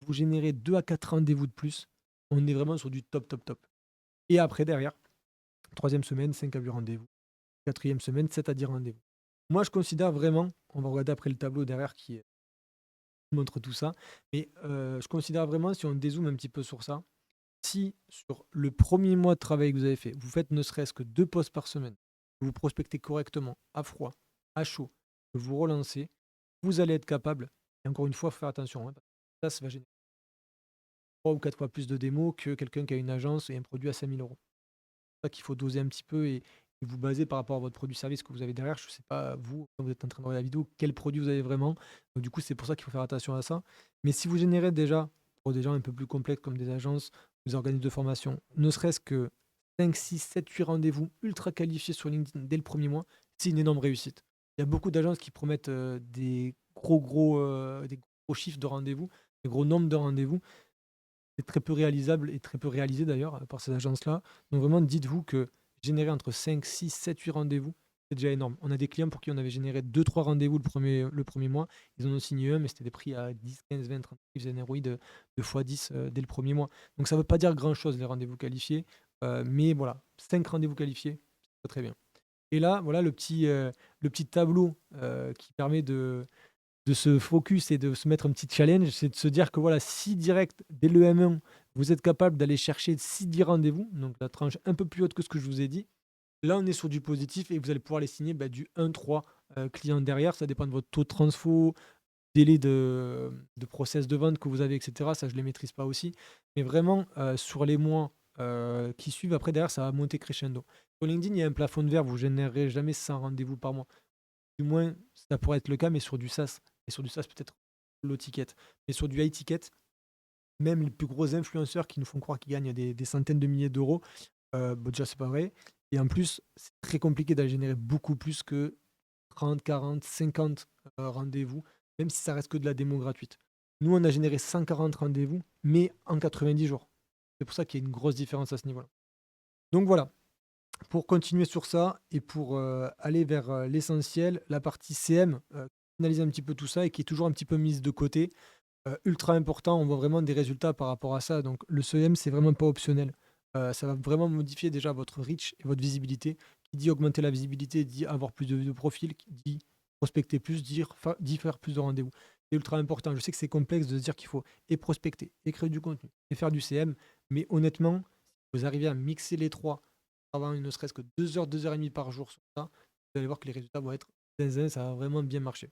vous générez 2 à 4 rendez-vous de plus, on est vraiment sur du top, top, top. Et après derrière, troisième semaine, 5 à 8 rendez-vous. Quatrième semaine, 7 à 10 rendez-vous. Moi, je considère vraiment, on va regarder après le tableau derrière qui montre tout ça, mais je considère vraiment, si on dézoome un petit peu sur ça, si sur le premier mois de travail que vous avez fait, vous faites ne serait-ce que 2 posts par semaine, vous prospectez correctement, à froid, à chaud, que vous relancez, vous allez être capable, et encore une fois, faut faire attention, hein, parce que ça va générer 3 ou 4 fois plus de démos que quelqu'un qui a une agence et un produit à 5 000 €. C'est ça qu'il faut doser un petit peu et vous baser par rapport à votre produit-service que vous avez derrière. Je ne sais pas, vous, quand vous êtes en train de regarder la vidéo, quel produit vous avez vraiment. Donc, du coup, c'est pour ça qu'il faut faire attention à ça. Mais si vous générez déjà, pour des gens un peu plus complexes comme des agences, des organismes de formation, ne serait-ce que 5, 6, 7, 8 rendez-vous ultra qualifiés sur LinkedIn dès le premier mois, c'est une énorme réussite. Il y a beaucoup d'agences qui promettent des gros chiffres de rendez-vous, des gros nombres de rendez-vous. C'est très peu réalisable et très peu réalisé d'ailleurs par ces agences-là. Donc vraiment, dites-vous que générer entre 5, 6, 7, 8 rendez-vous, c'est déjà énorme. On a des clients pour qui on avait généré 2-3 rendez-vous le premier mois. Ils en ont signé un, mais c'était des prix à 10, 15, 20, 30. Ils faisaient un ROI de x10 dès le premier mois. Donc ça ne veut pas dire grand-chose, les rendez-vous qualifiés. Mais voilà, 5 rendez-vous qualifiés, c'est très bien. Et là, voilà le petit tableau qui permet de se focus et de se mettre un petit challenge, c'est de se dire que voilà, si direct, dès le M1, vous êtes capable d'aller chercher 6-10 rendez-vous, donc la tranche un peu plus haute que ce que je vous ai dit, là on est sur du positif et vous allez pouvoir les signer du 1-3 clients derrière, ça dépend de votre taux de transfo, délai de process de vente que vous avez, etc. Ça, je ne les maîtrise pas aussi. Mais vraiment, sur les mois qui suivent, après, derrière, ça va monter crescendo. Sur LinkedIn, il y a un plafond de verre, vous ne générerez jamais 100 rendez-vous par mois. Du moins, ça pourrait être le cas, mais sur du SaaS. Et sur du SaaS, peut-être low ticket. Mais sur du high ticket, même les plus gros influenceurs qui nous font croire qu'ils gagnent des centaines de milliers d'euros, déjà, c'est pas vrai. Et en plus, c'est très compliqué d'aller générer beaucoup plus que 30, 40, 50 rendez-vous, même si ça reste que de la démo gratuite. Nous, on a généré 140 rendez-vous, mais en 90 jours. C'est pour ça qu'il y a une grosse différence à ce niveau-là. Donc voilà, pour continuer sur ça et pour aller vers l'essentiel, la partie CM, finaliser un petit peu tout ça et qui est toujours un petit peu mise de côté. Ultra important, on voit vraiment des résultats par rapport à ça. Donc le CM, c'est vraiment pas optionnel. Ça va vraiment modifier déjà votre reach et votre visibilité. Qui dit augmenter la visibilité, dit avoir plus de profils, qui dit prospecter plus, dit faire plus de rendez-vous. C'est ultra important. Je sais que c'est complexe de se dire qu'il faut et prospecter, et créer du contenu, et faire du CM. Mais honnêtement, si vous arrivez à mixer les trois, avoir ne serait-ce que 2 heures, 2 heures et demie par jour sur ça, vous allez voir que les résultats vont être zinzin, ça va vraiment bien marcher.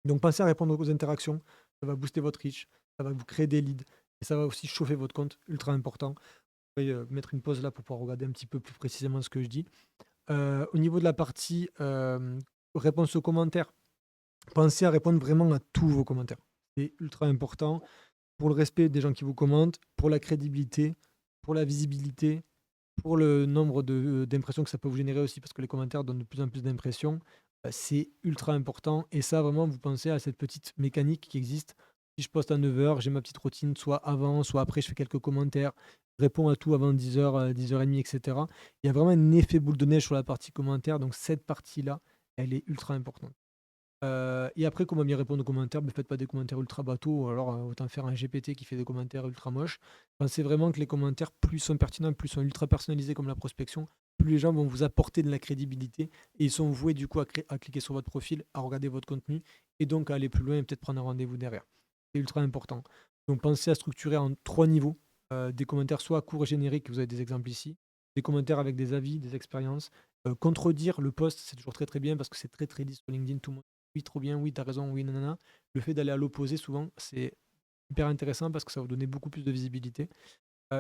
Donc pensez à répondre aux interactions, ça va booster votre reach, ça va vous créer des leads et ça va aussi chauffer votre compte, ultra important. Vous pouvez mettre une pause là pour pouvoir regarder un petit peu plus précisément ce que je dis. Au niveau de la partie réponse aux commentaires, pensez à répondre vraiment à tous vos commentaires. C'est ultra important pour le respect des gens qui vous commentent, pour la crédibilité, pour la visibilité, pour le nombre d'impressions que ça peut vous générer aussi, parce que les commentaires donnent de plus en plus d'impressions. C'est ultra important. Et ça, vraiment, vous pensez à cette petite mécanique qui existe. Si je poste à 9 h, j'ai ma petite routine, soit avant, soit après, je fais quelques commentaires, je réponds à tout avant 10 h, 10 h 30, etc. Il y a vraiment un effet boule de neige sur la partie commentaire. Donc cette partie-là, elle est ultra importante. Et après, comment bien répondre aux commentaires? Ne faites pas des commentaires ultra bateaux, ou alors autant faire un GPT qui fait des commentaires ultra moches. Pensez vraiment que les commentaires, plus sont pertinents, plus sont ultra personnalisés comme la prospection, plus les gens vont vous apporter de la crédibilité et ils sont voués du coup à cliquer sur votre profil, à regarder votre contenu et donc à aller plus loin et peut-être prendre un rendez-vous derrière. C'est ultra important. Donc pensez à structurer en 3 niveaux. Des commentaires soit courts et génériques, vous avez des exemples ici, des commentaires avec des avis, des expériences. Contredire le post, c'est toujours très très bien parce que c'est très très lisse sur LinkedIn, tout le monde oui, trop bien, oui, t'as raison, oui, nanana. Le fait d'aller à l'opposé, souvent, c'est hyper intéressant parce que ça va vous donner beaucoup plus de visibilité.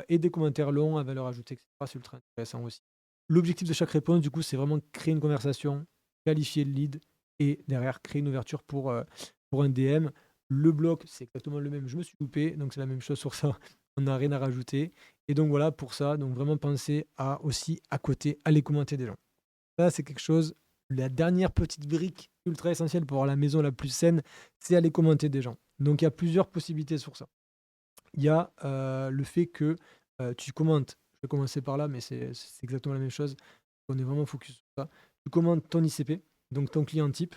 Et des commentaires longs à valeur ajoutée, etc. C'est ultra intéressant aussi. L'objectif de chaque réponse, du coup, c'est vraiment créer une conversation, qualifier le lead et derrière créer une ouverture pour un DM. Le bloc, c'est exactement le même. Je me suis loupé, donc c'est la même chose sur ça. On n'a rien à rajouter. Et donc voilà pour ça. Donc vraiment penser à aussi à côté, à les commenter des gens. Ça, c'est quelque chose, la dernière petite brique ultra essentielle pour avoir la maison la plus saine, c'est aller commenter des gens. Donc il y a plusieurs possibilités sur ça. Il y a le fait que tu commentes, je vais commencer par là, mais c'est exactement la même chose. On est vraiment focus sur ça. Tu commentes ton ICP, donc ton client type,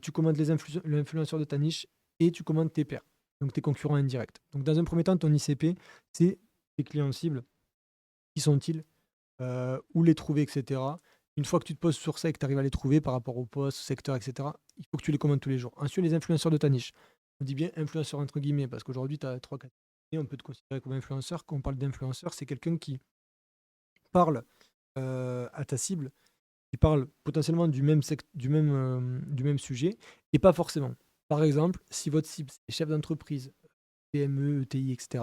tu commentes l'influenceur de ta niche et tu commentes tes pairs, donc tes concurrents indirects. Donc dans un premier temps, ton ICP, c'est tes clients cibles. Qui sont-ils? Où les trouver, etc. Une fois que tu te poses sur ça et que tu arrives à les trouver par rapport au poste, au secteur, etc., il faut que tu les commandes tous les jours. Ensuite, les influenceurs de ta niche. On dit bien influenceur entre guillemets, parce qu'aujourd'hui, tu as 3 catégories. On peut te considérer comme influenceur. Quand on parle d'influenceur, c'est quelqu'un qui parle à ta cible, qui parle potentiellement du même sujet, et pas forcément. Par exemple, si votre cible, c'est chef d'entreprise, PME, ETI, etc.,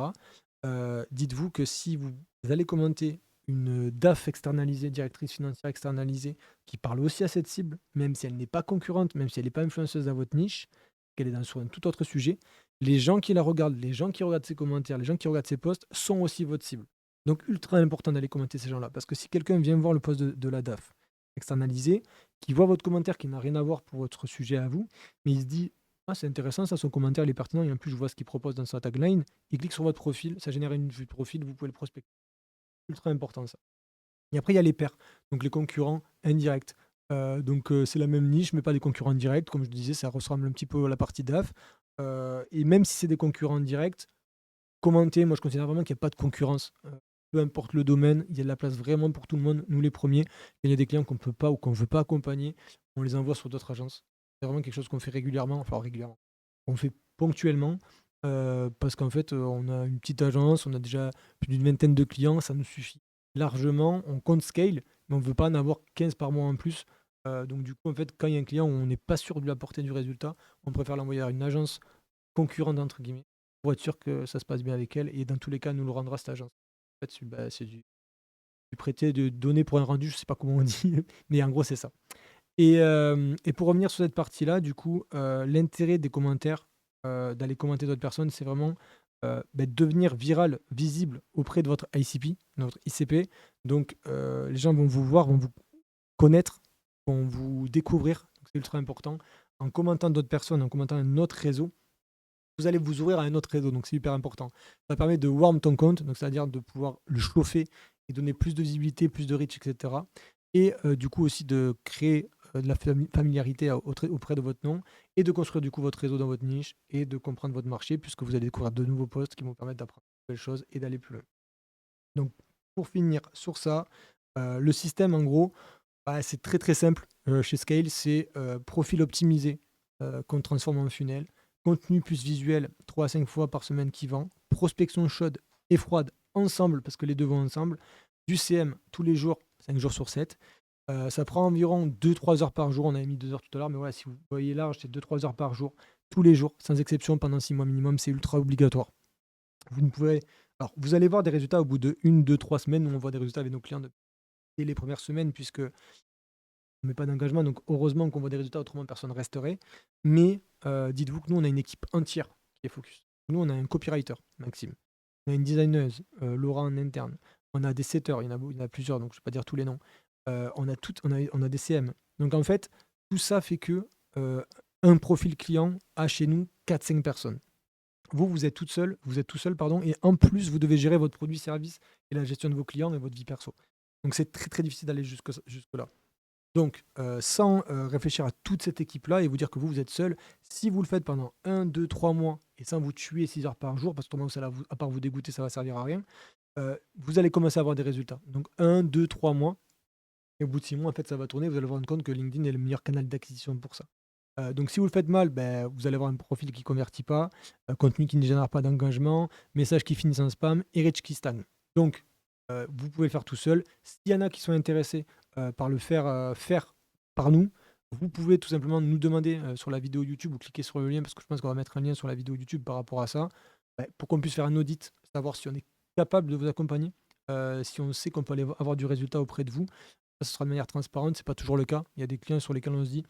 dites-vous que si vous allez commenter une DAF externalisée, directrice financière externalisée, qui parle aussi à cette cible, même si elle n'est pas concurrente, même si elle n'est pas influenceuse dans votre niche, qu'elle est sur un tout autre sujet, les gens qui la regardent, les gens qui regardent ses commentaires, les gens qui regardent ses posts sont aussi votre cible. Donc ultra important d'aller commenter ces gens-là, parce que si quelqu'un vient voir le post de la DAF externalisée, qui voit votre commentaire qui n'a rien à voir pour votre sujet à vous, mais il se dit ah, c'est intéressant, ça, son commentaire, il est pertinent. Et en plus, je vois ce qu'il propose dans sa tagline. Il clique sur votre profil, ça génère une vue de profil, vous pouvez le prospecter. Ultra important, ça. Et après, il y a les pairs, donc les concurrents indirects. Donc c'est la même niche, mais pas des concurrents directs. Comme je disais, ça ressemble un petit peu à la partie DAF. Et même si c'est des concurrents directs, commenter, moi je considère vraiment qu'il y a pas de concurrence. Peu importe le domaine, il y a de la place vraiment pour tout le monde. Nous les premiers, il y a des clients qu'on peut pas ou qu'on veut pas accompagner, on les envoie sur d'autres agences. C'est vraiment quelque chose qu'on fait régulièrement, enfin régulièrement, on fait ponctuellement, parce qu'en fait, on a une petite agence, on a déjà plus d'une vingtaine de clients, ça nous suffit largement. On compte scale, mais on ne veut pas en avoir 15 par mois en plus. Donc du coup, en fait, quand il y a un client où on n'est pas sûr de lui apporter du résultat, on préfère l'envoyer à une agence «concurrente» entre guillemets, pour être sûr que ça se passe bien avec elle et dans tous les cas, nous le rendra cette agence. En fait, c'est du prêter, de donner pour un rendu, je sais pas comment on dit, mais en gros, c'est ça. Et pour revenir sur cette partie-là, du coup, l'intérêt des commentaires, d'aller commenter d'autres personnes, c'est vraiment, devenir viral, visible auprès de votre ICP, notre ICP. Donc, les gens vont vous voir, vont vous connaître, vont vous découvrir, donc c'est ultra important. En commentant d'autres personnes, en commentant un autre réseau, vous allez vous ouvrir à un autre réseau, donc c'est hyper important. Ça permet de warm ton compte, donc c'est-à-dire de pouvoir le chauffer et donner plus de visibilité, plus de reach, etc. Et du coup aussi de créer de la familiarité auprès de votre nom et de construire du coup votre réseau dans votre niche et de comprendre votre marché puisque vous allez découvrir de nouveaux postes qui vont permettre d'apprendre de nouvelles choses et d'aller plus loin. Donc pour finir sur ça, le système en gros, c'est très très simple chez Scale, c'est profil optimisé qu'on transforme en funnel, contenu plus visuel 3 à 5 fois par semaine qui vend, prospection chaude et froide ensemble parce que les deux vont ensemble, du CM tous les jours, 5 jours sur 7. Ça prend environ 2-3 heures par jour, on avait mis 2 heures tout à l'heure, mais voilà, si vous voyez large, c'est 2-3 heures par jour, tous les jours, sans exception pendant 6 mois minimum, c'est ultra obligatoire. Vous ne pouvez alors vous allez voir des résultats au bout de 1, 2, 3 semaines, nous on voit des résultats avec nos clients dès les premières semaines puisque on met pas d'engagement, donc heureusement qu'on voit des résultats, autrement personne resterait. Mais dites-vous que nous, on a une équipe entière qui est focus. Nous, on a un copywriter, Maxime. On a une designeuse, Laura en interne. On a des setters, il y en a plusieurs, donc je ne vais pas dire tous les noms. On a des CM. Donc en fait, tout ça fait que un profil client a chez nous 4-5 personnes. Vous êtes tout seul, pardon, et en plus, vous devez gérer votre produit-service et la gestion de vos clients et votre vie perso. Donc c'est très très difficile d'aller jusque-là. Donc, sans, réfléchir à toute cette équipe-là et vous dire que vous êtes seul, si vous le faites pendant 1, 2, 3 mois et sans vous tuer 6 heures par jour, parce que ça à part vous dégoûter, ça va servir à rien, vous allez commencer à avoir des résultats. Donc 1, 2, 3 mois et au bout de 6 mois, en fait, ça va tourner. Vous allez vous rendre compte que LinkedIn est le meilleur canal d'acquisition pour ça. Donc si vous le faites mal, vous allez avoir un profil qui ne convertit pas, contenu qui ne génère pas d'engagement, messages qui finissent en spam et reach qui stagne. Donc, vous pouvez le faire tout seul. S'il y en a qui sont intéressés par le faire par nous, vous pouvez tout simplement nous demander sur la vidéo YouTube ou cliquer sur le lien parce que je pense qu'on va mettre un lien sur la vidéo YouTube par rapport à ça, pour qu'on puisse faire un audit, savoir si on est capable de vous accompagner, si on sait qu'on peut aller avoir du résultat auprès de vous. Ça, ce sera de manière transparente, c'est pas toujours le cas. Il y a des clients sur lesquels on se dit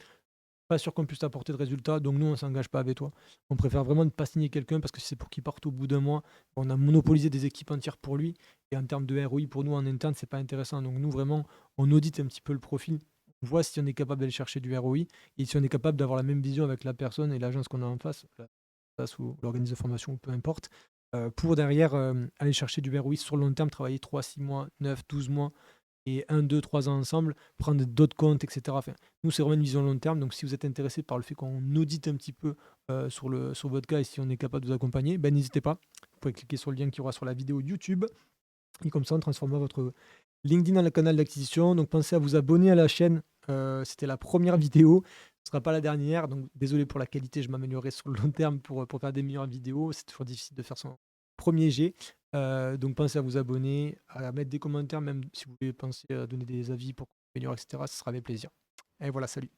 pas sûr qu'on puisse t'apporter de résultats, donc nous, on s'engage pas avec toi. On préfère vraiment ne pas signer quelqu'un parce que si c'est pour qu'il parte au bout d'un mois, on a monopolisé des équipes entières pour lui. Et en termes de ROI, pour nous, en interne, c'est pas intéressant. Donc nous, vraiment, on audite un petit peu le profil. On voit si on est capable d'aller chercher du ROI et si on est capable d'avoir la même vision avec la personne et l'agence qu'on a en face, ou l'organisme de formation, ou peu importe, pour derrière aller chercher du ROI sur le long terme, travailler 3, 6 mois, 9, 12 mois et 1, 2, 3 ans ensemble, prendre d'autres comptes, etc. Enfin, nous, c'est vraiment une vision long terme. Donc, si vous êtes intéressé par le fait qu'on audite un petit peu sur votre cas et si on est capable de vous accompagner, n'hésitez pas. Vous pouvez cliquer sur le lien qui aura sur la vidéo YouTube. Et comme ça, on transformera votre LinkedIn en canal d'acquisition. Donc, pensez à vous abonner à la chaîne. C'était la première vidéo. Ce ne sera pas la dernière. Donc, désolé pour la qualité. Je m'améliorerai sur le long terme pour faire des meilleures vidéos. C'est toujours difficile de faire son premier jet. Donc pensez à vous abonner, à mettre des commentaires, même si vous voulez penser à donner des avis pour améliorer, etc. Ce sera avec plaisir. Et voilà, salut.